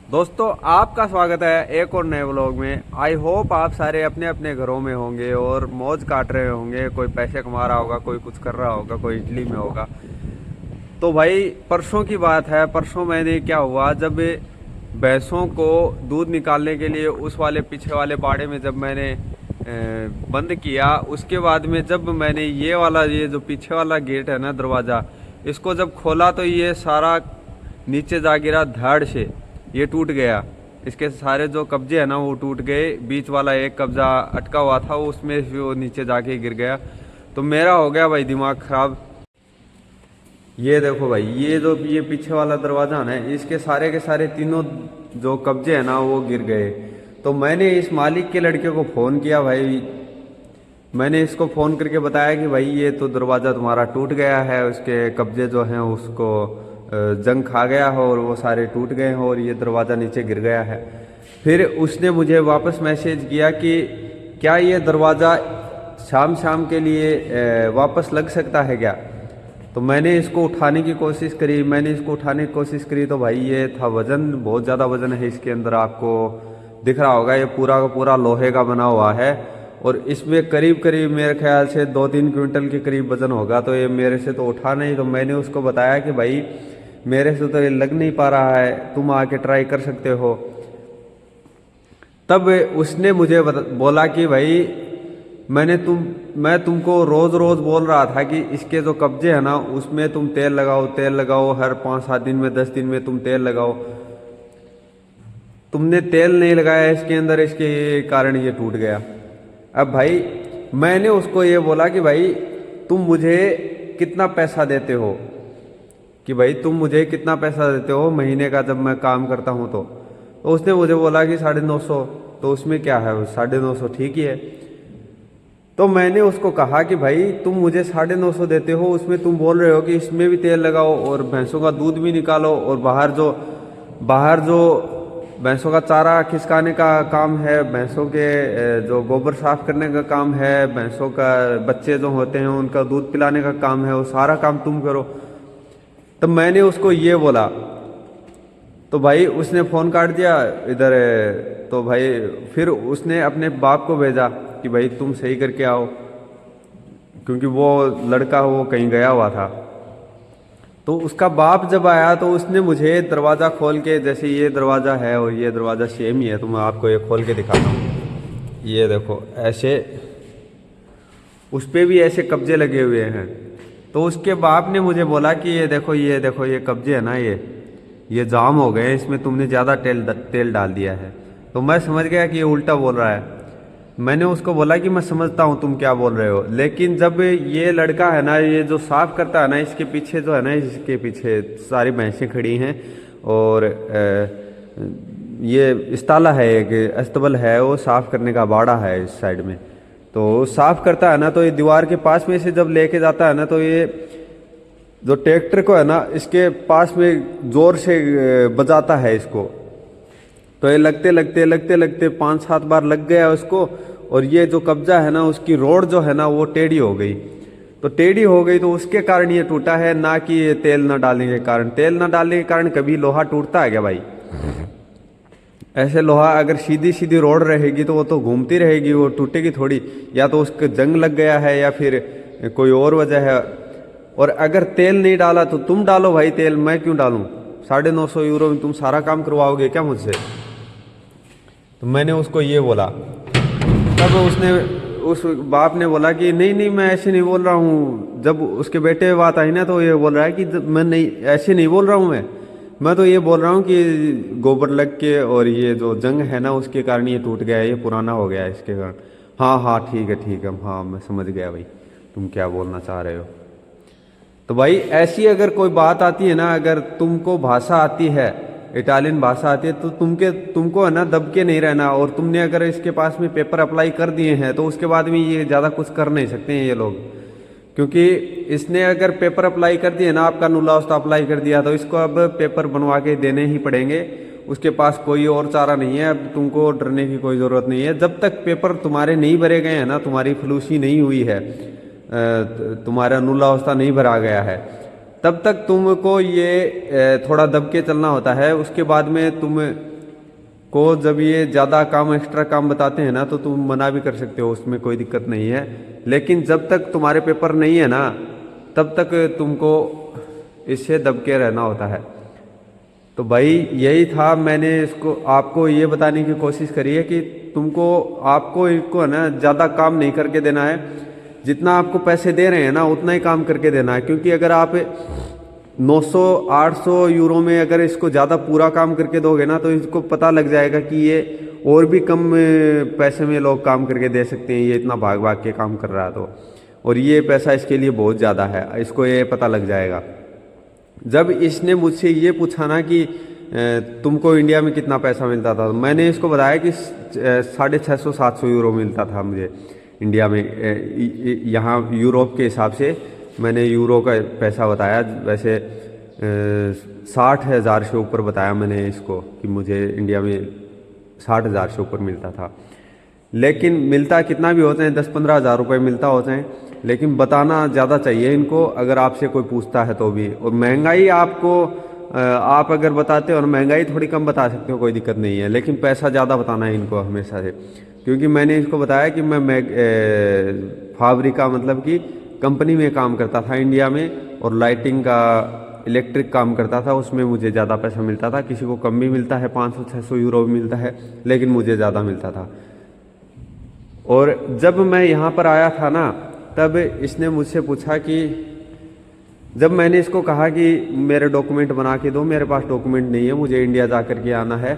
दोस्तों आपका स्वागत है एक और नए व्लॉग में। आई होप आप सारे अपने अपने घरों में होंगे और मौज काट रहे होंगे। कोई पैसे कमा रहा होगा, कोई कुछ कर रहा होगा, कोई इटली में होगा। तो भाई परसों की बात है। परसों मैंने क्या हुआ, जब भैंसों को दूध निकालने के लिए उस वाले पीछे वाले बाड़े में जब मैंने बंद किया, उसके बाद में जब मैंने ये जो पीछे वाला गेट है ना, दरवाज़ा, इसको जब खोला तो ये सारा नीचे जा गिरा धड़ से। ये टूट गया। इसके सारे जो कब्जे हैं ना वो टूट गए। बीच वाला एक कब्जा अटका हुआ था, उसमें भी वो नीचे जाके गिर गया। तो मेरा हो गया भाई दिमाग खराब। ये देखो भाई, ये पीछे वाला दरवाजा है ना, इसके सारे के सारे तीनों जो कब्जे हैं ना वो गिर गए। तो मैंने इस मालिक के लड़के को फ़ोन किया भाई। मैंने इसको फ़ोन करके बताया कि भाई ये तो दरवाज़ा तुम्हारा टूट गया है, उसके कब्जे जो हैं उसको जंग खा गया हो और वो सारे टूट गए हो और ये दरवाज़ा नीचे गिर गया है। फिर उसने मुझे वापस मैसेज किया कि क्या ये दरवाज़ा शाम शाम के लिए वापस लग सकता है क्या। तो मैंने इसको उठाने की कोशिश करी। तो भाई ये था वज़न, बहुत ज़्यादा वज़न है इसके अंदर। आपको दिख रहा होगा ये पूरा का पूरा लोहे का बना हुआ है और इसमें करीब करीब मेरे ख्याल से 2-3 क्विंटल के करीब वज़न होगा। तो ये मेरे से तो उठा नहीं। तो मैंने उसको बताया कि भाई मेरे से तो ये लग नहीं पा रहा है, तुम आके ट्राई कर सकते हो। तब उसने मुझे बोला कि भाई मैं तुमको रोज़ रोज़ बोल रहा था कि इसके जो कब्जे हैं ना उसमें तुम तेल लगाओ, हर 5-7 दिन में 10 दिन में तुम तेल लगाओ। तुमने तेल नहीं लगाया इसके अंदर, इसके कारण ये टूट गया। अब भाई मैंने उसको ये बोला कि भाई तुम मुझे कितना पैसा देते हो, कि भाई तुम मुझे कितना पैसा देते हो महीने का जब मैं काम करता हूँ। तो उसने मुझे बोला कि 950। तो उसमें क्या है, 950 ठीक ही है। तो मैंने उसको कहा कि भाई तुम मुझे 950 देते हो, उसमें तुम बोल रहे हो कि इसमें भी तेल लगाओ और भैंसों का दूध भी निकालो और बाहर जो भैंसों का चारा खिसकाने का काम है, भैंसों के जो गोबर साफ करने का काम है, भैंसों का बच्चे जो होते हैं उनका दूध पिलाने का काम है, वो सारा काम तुम करो। तब मैंने उसको ये बोला तो भाई उसने फ़ोन काट दिया इधर। तो भाई फिर उसने अपने बाप को भेजा कि भाई तुम सही करके आओ, क्योंकि वो लड़का वो कहीं गया हुआ था। तो उसका बाप जब आया तो उसने मुझे दरवाज़ा खोल के, जैसे ये दरवाज़ा है और ये दरवाज़ा सेम ही है, तो मैं आपको ये खोल के दिखाता हूँ। ये देखो ऐसे उस पर भी ऐसे कब्जे लगे हुए हैं। तो उसके बाप ने मुझे बोला कि ये कब्जे है ना, ये जाम हो गए, इसमें तुमने ज़्यादा तेल डाल दिया है। तो मैं समझ गया कि ये उल्टा बोल रहा है। मैंने उसको बोला कि मैं समझता हूँ तुम क्या बोल रहे हो, लेकिन जब ये लड़का है ना, ये जो साफ करता है ना, इसके पीछे जो है ना, इसके पीछे सारी भैंसें खड़ी हैं और ये इस्ताला है, एक अस्तबल है, वो साफ करने का बाड़ा है इस साइड में। तो साफ करता है ना, तो ये दीवार के पास में से जब लेके जाता है ना, तो ये जो ट्रैक्टर को है ना इसके पास में जोर से बजाता है इसको। तो ये लगते 5-7 बार लग गया उसको। और ये जो कब्जा है ना, उसकी रोड जो है ना वो टेढ़ी हो गई। तो उसके कारण ये टूटा है, ना कि ये तेल न डालने के कारण। तेल न डालने के कारण कभी लोहा टूटता है क्या भाई? ऐसे लोहा अगर सीधी सीधी रोड रहेगी तो वो तो घूमती रहेगी, वो टूटेगी थोड़ी। या तो उसके जंग लग गया है या फिर कोई और वजह है। और अगर तेल नहीं डाला तो तुम डालो भाई तेल, मैं क्यों डालूं? 950 यूरो में तुम सारा काम करवाओगे क्या मुझसे? तो मैंने उसको ये बोला। तब उस बाप ने बोला कि नहीं मैं ऐसे नहीं बोल रहा हूँ। जब उसके बेटे पे बात आई ना, तो ये बोल रहा है कि मैं नहीं, ऐसे नहीं बोल रहा हूँ। मैं तो ये बोल रहा हूँ कि गोबर लग के और ये जो जंग है ना उसके कारण ये टूट गया है, ये पुराना हो गया है इसके कारण। हाँ ठीक है, हाँ मैं समझ गया भाई तुम क्या बोलना चाह रहे हो। तो भाई ऐसी अगर कोई बात आती है ना, अगर तुमको भाषा आती है, इटालियन भाषा आती है, तो तुमको है ना दब के नहीं रहना। और तुमने अगर इसके पास में पेपर अप्लाई कर दिए हैं तो उसके बाद में ये ज़्यादा कुछ कर नहीं सकते हैं ये लोग। क्योंकि इसने अगर पेपर अप्लाई कर दिए ना, आपका नुला उस्ता अप्लाई कर दिया, तो इसको अब पेपर बनवा के देने ही पड़ेंगे। उसके पास कोई और चारा नहीं है। अब तुमको डरने की कोई ज़रूरत नहीं है। जब तक पेपर तुम्हारे नहीं भरे गए हैं ना, तुम्हारी फलूसी नहीं हुई है, तुम्हारा नुला उस्ता नहीं भरा गया है, तब तक तुमको ये थोड़ा दब के चलना होता है। उसके बाद में तुम को जब ये ज़्यादा काम एक्स्ट्रा काम बताते हैं ना तो तुम मना भी कर सकते हो, उसमें कोई दिक्कत नहीं है। लेकिन जब तक तुम्हारे पेपर नहीं है ना तब तक तुमको इससे दब के रहना होता है। तो भाई यही था, मैंने इसको आपको ये बताने की कोशिश करी है कि तुमको आपको इनको है ना ज़्यादा काम नहीं करके देना है, जितना आपको पैसे दे रहे हैं ना उतना ही काम करके देना है। क्योंकि अगर आप 900-800 यूरो में अगर इसको ज़्यादा पूरा काम करके दोगे ना तो इसको पता लग जाएगा कि ये और भी कम पैसे में लोग काम करके दे सकते हैं, ये इतना भाग भाग के काम कर रहा है तो, और ये पैसा इसके लिए बहुत ज़्यादा है, इसको ये पता लग जाएगा। जब इसने मुझसे ये पूछा ना कि तुमको इंडिया में कितना पैसा मिलता था, मैंने इसको बताया कि 650-700 यूरो मिलता था मुझे इंडिया में। यहाँ यूरोप के हिसाब से मैंने यूरो का पैसा बताया, वैसे 60,000 से ऊपर बताया मैंने इसको कि मुझे इंडिया में 60,000 से ऊपर मिलता था। लेकिन मिलता कितना भी होते हैं, 10-15 हज़ार रुपये मिलता होते हैं, लेकिन बताना ज़्यादा चाहिए इनको अगर आपसे कोई पूछता है तो भी। और महंगाई आपको आप अगर बताते हो ना, महंगाई थोड़ी कम बता सकते हो, कोई दिक्कत नहीं है, लेकिन पैसा ज़्यादा बताना है इनको हमेशा से। क्योंकि मैंने इसको बताया कि मैं फाब्रिका मतलब कि कंपनी में काम करता था इंडिया में, और लाइटिंग का इलेक्ट्रिक काम करता था, उसमें मुझे ज़्यादा पैसा मिलता था। किसी को कम भी मिलता है, 500-600 यूरो भी मिलता है, लेकिन मुझे ज़्यादा मिलता था। और जब मैं यहाँ पर आया था ना तब इसने मुझसे पूछा कि जब मैंने इसको कहा कि मेरे डॉक्यूमेंट बना के दो, मेरे पास डॉक्यूमेंट नहीं है, मुझे इंडिया जा कर के आना है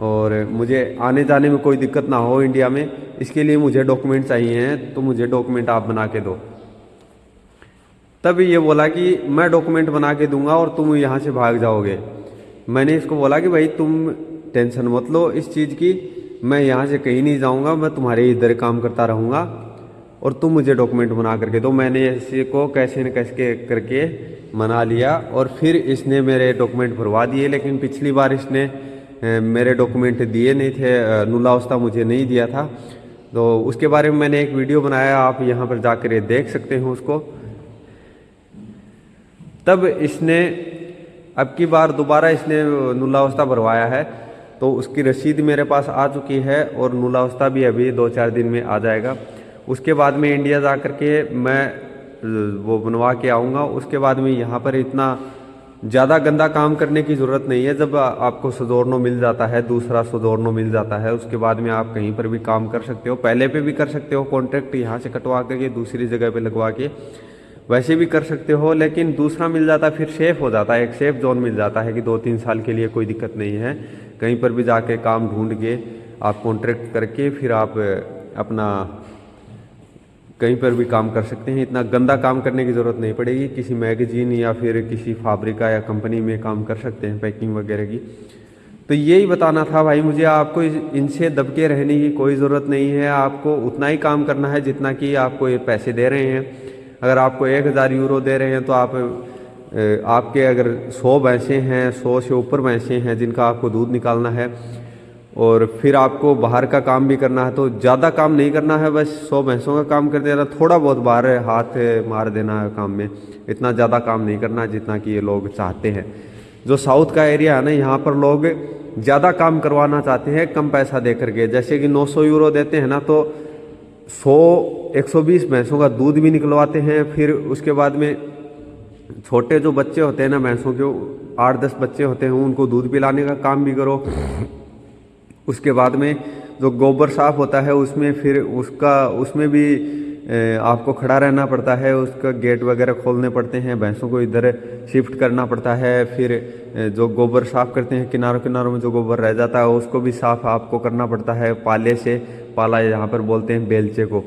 और मुझे आने जाने में कोई दिक्कत ना हो इंडिया में, इसके लिए मुझे डॉक्यूमेंट चाहिए हैं, तो मुझे डॉक्यूमेंट आप बना के दो। तब ये बोला कि मैं डॉक्यूमेंट बना के दूंगा और तुम यहाँ से भाग जाओगे। मैंने इसको बोला कि भाई तुम टेंशन मत लो इस चीज़ की, मैं यहाँ से कहीं नहीं जाऊँगा, मैं तुम्हारे इधर काम करता रहूँगा और तुम मुझे डॉक्यूमेंट बना करके दो। मैंने इसी को कैसे न कैसे करके मना लिया और फिर इसने मेरे डॉक्यूमेंट भरवा दिए। लेकिन पिछली बार इसने मेरे डॉक्यूमेंट दिए नहीं थे, नुलावस्ता मुझे नहीं दिया था, तो उसके बारे में मैंने एक वीडियो बनाया, आप यहाँ पर जाकर ये देख सकते हो उसको। तब इसने अब की बार दोबारा इसने नुलावस्ता भरवाया है, तो उसकी रसीद मेरे पास आ चुकी है और नुलावस्ता भी अभी 2-4 दिन में आ जाएगा। उसके बाद में इंडिया जा कर के मैं वो बनवा के आऊँगा। उसके बाद में यहाँ पर इतना ज़्यादा गंदा काम करने की ज़रूरत नहीं है। जब आपको सोजोर्नो मिल जाता है, दूसरा सोजोर्नो मिल जाता है, उसके बाद में आप कहीं पर भी काम कर सकते हो। पहले पे भी कर सकते हो, कॉन्ट्रैक्ट यहाँ से कटवा करके दूसरी जगह पे लगवा के वैसे भी कर सकते हो, लेकिन दूसरा मिल जाता है फिर सेफ़ हो जाता है, एक सेफ़ जोन मिल जाता है कि 2-3 साल के लिए कोई दिक्कत नहीं है, कहीं पर भी जाके काम ढूंढ के आप कॉन्ट्रैक्ट करके फिर आप अपना कहीं पर भी काम कर सकते हैं। इतना गंदा काम करने की ज़रूरत नहीं पड़ेगी। किसी मैगजीन या फिर किसी फाब्रिका या कंपनी में काम कर सकते हैं, पैकिंग वगैरह की। तो यही बताना था भाई मुझे, आपको इनसे दब के रहने की कोई ज़रूरत नहीं है। आपको उतना ही काम करना है जितना कि आपको ये पैसे दे रहे हैं। अगर आपको 1000 यूरो दे रहे हैं तो आपके अगर 100 भैंसें हैं, 100 से ऊपर भैंसें हैं जिनका आपको दूध निकालना है, और फिर आपको बाहर का काम भी करना है, तो ज़्यादा काम नहीं करना है, बस 100 भैंसों का काम कर देना, थोड़ा बहुत बाहर हाथ मार देना है काम में, इतना ज़्यादा काम नहीं करना जितना कि ये लोग चाहते हैं। जो साउथ का एरिया है ना, यहाँ पर लोग ज़्यादा काम करवाना चाहते हैं कम पैसा दे करके। जैसे कि 900 यूरो देते हैं ना, तो 100-120 भैंसों का दूध भी निकलवाते हैं। फिर उसके बाद में छोटे जो बच्चे होते हैं ना भैंसों के, 8-10 बच्चे होते हैं, उनको दूध पिलाने का काम भी करो। उसके बाद में जो गोबर साफ होता है उसमें फिर उसमें भी आपको खड़ा रहना पड़ता है, उसका गेट वगैरह खोलने पड़ते हैं, भैंसों को इधर शिफ्ट करना पड़ता है। फिर जो गोबर साफ़ करते हैं, किनारों किनारों में जो गोबर रह जाता है उसको भी साफ़ आपको करना पड़ता है, पाले से, पाला यहाँ पर बोलते हैं बेलचे को,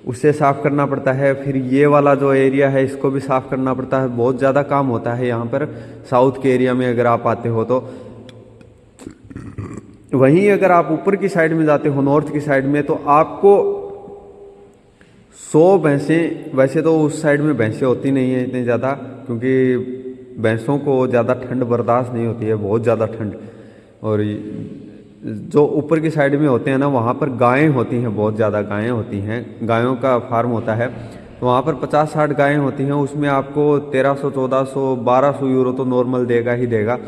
उससे साफ़ करना पड़ता है। फिर ये वाला जो एरिया है इसको भी साफ़ करना पड़ता है। बहुत ज़्यादा काम होता है यहाँ पर साउथ के एरिया में अगर आप आते हो तो। वहीं अगर आप ऊपर की साइड में जाते हो, नॉर्थ की साइड में, तो आपको 100 भैंसें, वैसे तो उस साइड में भैंसें होती नहीं है इतनी ज़्यादा, क्योंकि भैंसों को ज़्यादा ठंड बर्दाश्त नहीं होती है, बहुत ज़्यादा ठंड। और जो ऊपर की साइड में होते हैं ना, वहाँ पर गायें होती हैं, बहुत ज़्यादा गायें होती हैं, गायों का फार्म होता है, तो वहाँ पर 50-60 गायें होती हैं। उसमें आपको 1300, 1400, 1200 यूरो तो नॉर्मल देगा ही देगा।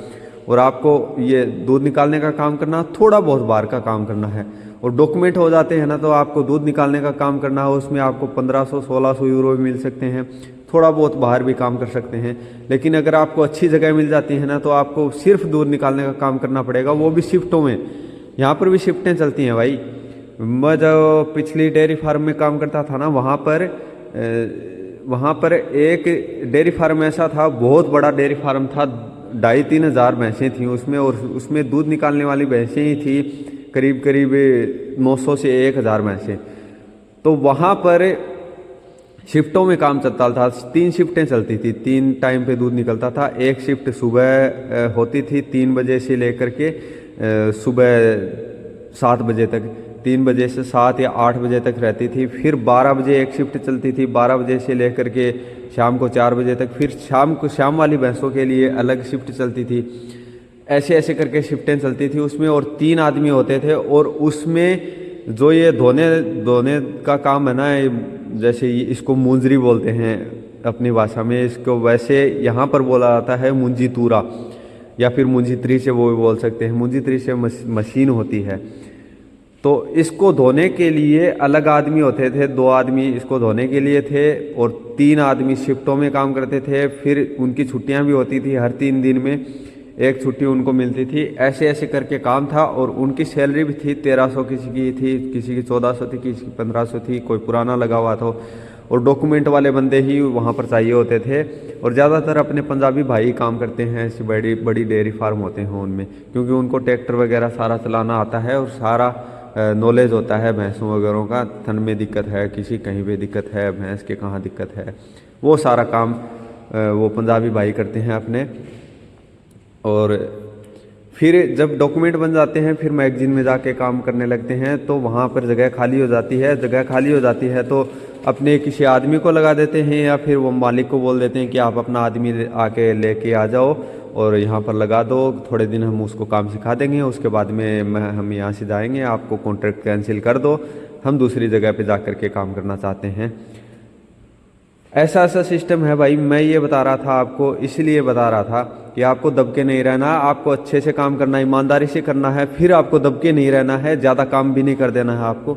और आपको ये दूध निकालने का काम करना, थोड़ा बहुत बाहर का काम करना है और डॉक्यूमेंट हो जाते हैं ना, तो आपको दूध निकालने का काम करना है, उसमें आपको 1500-1600 यूरो भी मिल सकते हैं, थोड़ा बहुत बाहर भी काम कर सकते हैं। लेकिन अगर आपको अच्छी जगह मिल जाती है ना, तो आपको सिर्फ दूध निकालने का काम करना पड़ेगा, वो भी शिफ्टों में। यहाँ पर भी शिफ्टें चलती हैं भाई। मैं जब पिछली डेयरी फार्म में काम करता था ना, वहाँ पर एक डेयरी फार्म ऐसा था, बहुत बड़ा डेयरी फार्म था, 2,500-3 हज़ार भैंसें थीं उसमें, और उसमें दूध निकालने वाली भैंसें ही थी करीब करीब 900 से 1,000 भैंसें। तो वहाँ पर शिफ्टों में काम चलता था, 3 शिफ्टें चलती थी, 3 टाइम पे दूध निकलता था। एक शिफ्ट सुबह होती थी 3 बजे से लेकर के सुबह 7 बजे तक, 3 बजे से 7 या 8 बजे तक रहती थी। फिर 12 बजे एक शिफ्ट चलती थी, 12 बजे से लेकर के शाम को 4 बजे तक। फिर शाम वाली भैंसों के लिए अलग शिफ्ट चलती थी। ऐसे ऐसे करके शिफ्टें चलती थी उसमें, और 3 आदमी होते थे। और उसमें जो ये धोने का काम है ना, जैसे इसको मुंजरी बोलते हैं अपनी भाषा में, इसको वैसे यहाँ पर बोला जाता है मुंजी तूरा, या फिर मुंजी त्री से वो भी बोल सकते हैं। मुंजी त्री से मशीन होती है, तो इसको धोने के लिए अलग आदमी होते थे, 2 आदमी इसको धोने के लिए थे, और 3 आदमी शिफ्टों में काम करते थे। फिर उनकी छुट्टियां भी होती थी, हर 3 दिन में एक छुट्टी उनको मिलती थी। ऐसे ऐसे करके काम था, और उनकी सैलरी भी थी 1300, किसी की थी, किसी की 1400 थी, किसी की 1500 थी, कोई पुराना लगा हुआ था। और डॉक्यूमेंट वाले बंदे ही वहाँ पर चाहिए होते थे, और ज़्यादातर अपने पंजाबी भाई काम करते हैं ऐसी बड़ी बड़ी डेयरी फार्म होते हैं उनमें, क्योंकि उनको ट्रैक्टर वगैरह सारा चलाना आता है, और सारा नॉलेज होता है भैंसों वगैरह का। थन में दिक्कत है, किसी कहीं पे दिक्कत है, भैंस के कहाँ दिक्कत है, वो सारा काम वो पंजाबी भाई करते हैं अपने। और फिर जब डॉक्यूमेंट बन जाते हैं, फिर मैगजीन में जाके काम करने लगते हैं, तो वहाँ पर जगह खाली हो जाती है। जगह खाली हो जाती है तो अपने किसी आदमी को लगा देते हैं, या फिर वो मालिक को बोल देते हैं कि आप अपना आदमी आके लेके आ जाओ और यहाँ पर लगा दो, थोड़े दिन हम उसको काम सिखा देंगे, उसके बाद में हम यहाँ से जाएंगे, आपको कॉन्ट्रैक्ट कैंसिल कर दो, हम दूसरी जगह पे जा कर के काम करना चाहते हैं। ऐसा ऐसा सिस्टम है भाई। मैं ये बता रहा था आपको, इसलिए बता रहा था कि आपको दबके नहीं रहना, आपको अच्छे से काम करना, ईमानदारी से करना है। फिर आपको दबके नहीं रहना है, ज़्यादा काम भी नहीं कर देना है आपको।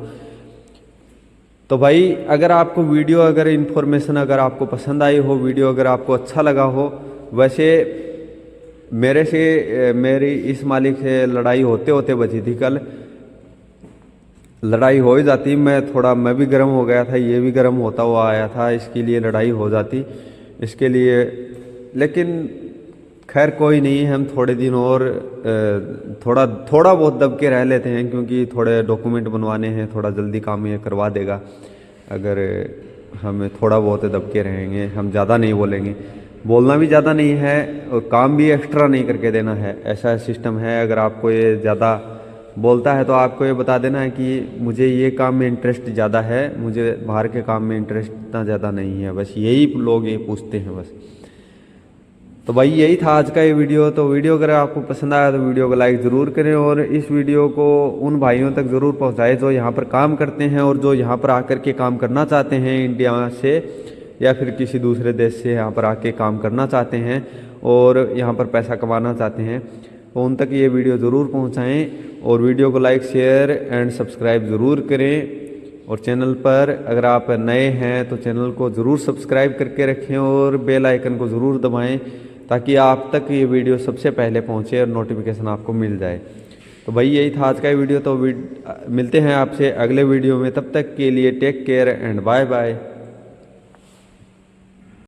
तो भाई अगर आपको वीडियो, अगर इन्फॉर्मेशन अगर आपको पसंद आई हो, वीडियो अगर आपको अच्छा लगा हो, वैसे मेरी इस मालिक से लड़ाई होते होते बची थी कल। लड़ाई हो ही जाती, मैं भी गर्म हो गया था, ये भी गर्म होता हुआ आया था, इसके लिए लड़ाई हो जाती इसके लिए। लेकिन खैर कोई नहीं, हम थोड़े दिन और थोड़ा बहुत दब के रह लेते हैं, क्योंकि थोड़े डॉक्यूमेंट बनवाने हैं, थोड़ा जल्दी काम ये करवा देगा अगर हम थोड़ा बहुत दब के रहेंगे। हम ज़्यादा नहीं बोलेंगे, बोलना भी ज़्यादा नहीं है और काम भी एक्स्ट्रा नहीं करके देना है, ऐसा सिस्टम है। अगर आपको ये ज़्यादा बोलता है तो आपको ये बता देना है कि मुझे ये काम में इंटरेस्ट ज़्यादा है, मुझे बाहर के काम में इंटरेस्ट इतना ज़्यादा नहीं है। बस यही लोग ये पूछते हैं बस। तो भाई यही था आज का ये वीडियो। तो वीडियो अगर आपको पसंद आया तो वीडियो को लाइक ज़रूर करें, और इस वीडियो को उन भाइयों तक ज़रूर पहुंचाएं जो यहाँ पर काम करते हैं और जो यहाँ पर आकर के काम करना चाहते हैं, इंडिया से या फिर किसी दूसरे देश से यहाँ पर आके काम करना चाहते हैं और यहाँ पर पैसा कमाना चाहते हैं। तो उन तक ये वीडियो ज़रूर पहुँचाएँ, और वीडियो को लाइक, शेयर एंड सब्सक्राइब ज़रूर करें। और चैनल पर अगर आप नए हैं तो चैनल को ज़रूर सब्सक्राइब करके रखें, और बेल आइकन को ज़रूर दबाएं, ताकि आप तक ये वीडियो सबसे पहले पहुंचे और नोटिफिकेशन आपको मिल जाए। तो भाई यही था आज का वीडियो। तो मिलते हैं आपसे अगले वीडियो में, तब तक के लिए take care and bye bye.